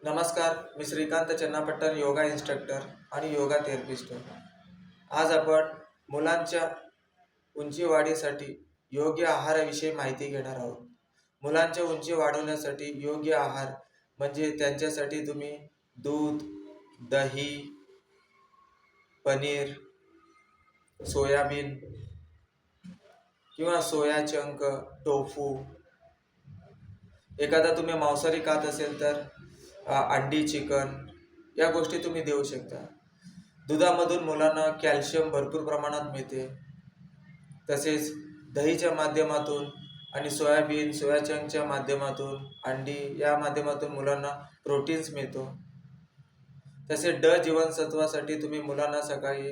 नमस्कार, मी श्रीकांत चन्नापट्टन, योगा इन्स्ट्रक्टर आणि योगा थेरपिस्ट. आज आपण मुलांच्या उंची वाढीसाठी योग्य आहाराविषयी माहिती घेणार आहोत. मुलांच्या उंची वाढवण्यासाठी योग्य आहार म्हणजे त्यांच्यासाठी तुम्ही दूध, दही, पनीर, सोयाबीन किंवा सोया चंक, टोफू, एखादा तुम्ही मांसाहारी खात असेल तर अंडी, चिकन या गोष्टी तुम्ही देऊ शकता. दुधामधून मुलांना कॅल्शियम भरपूर प्रमाणात मिळते. तसेच दहीच्या माध्यमातून आणि सोयाबीन, सोया चंकच्या माध्यमातून, अंडी या माध्यमातून मुलांना प्रोटीन्स मिळतो. तसेच जीवनसत्वासाठी तुम्ही मुलांना सकाळी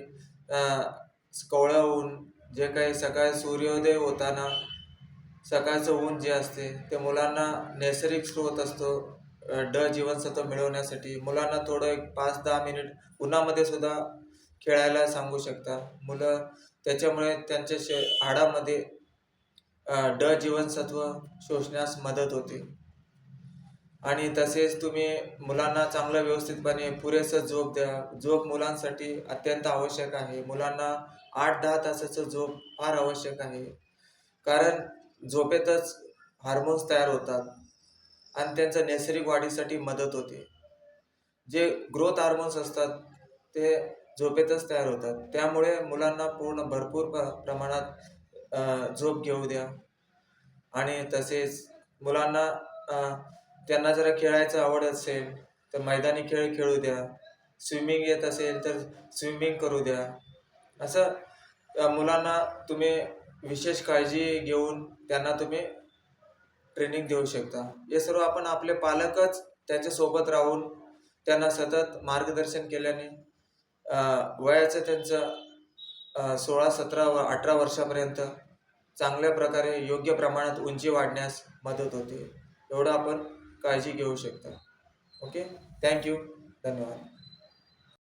कोवळं ऊन, जे काही सकाळी सूर्योदय होताना सकाळचं ऊन जे असते ते मुलांना नैसर्गिक स्रोत असतो. जीवनसत्व मिळवण्यासाठी मुलांना थोडं एक 5-10 मिनिट उन्हामध्ये सुद्धा खेळायला सांगू शकता. मुलं त्याच्यामुळे त्यांच्या हाडामध्ये जीवनसत्व शोषण्यास मदत होते. आणि तसेच तुम्ही मुलांना चांगलं व्यवस्थितपणे पुरेसं झोप द्या. झोप मुलांसाठी अत्यंत आवश्यक आहे. मुलांना 8-10 तासाचं झोप फार आवश्यक आहे. कारण झोपेतच हार्मोन्स तयार होतात आणि त्यांच्या नैसर्गिक वाढीसाठी मदत होते. जे ग्रोथ हार्मोन्स असतात ते झोपेतच तयार होतात. त्यामुळे मुलांना भरपूर प्रमाणात झोप घेऊ द्या. आणि तसेच मुलांना त्यांना जर खेळायचं आवड असेल तर मैदानी खेळ खेळू द्या. स्विमिंग येत असेल तर स्विमिंग करू द्या. असं मुलांना तुम्ही विशेष काळजी घेऊन त्यांना तुम्ही ट्रेनिंग देऊ शकता. हे सर्व आपण आपले पालकच त्यांच्यासोबत राहून त्यांना सतत मार्गदर्शन केल्याने वयाचं त्यांचं 16, 17, 18 वर्षापर्यंत चांगल्या प्रकारे योग्य प्रमाणात उंची वाढण्यास मदत होते. एवढं आपण काळजी घेऊ शकता. ओके, थँक्यू, धन्यवाद.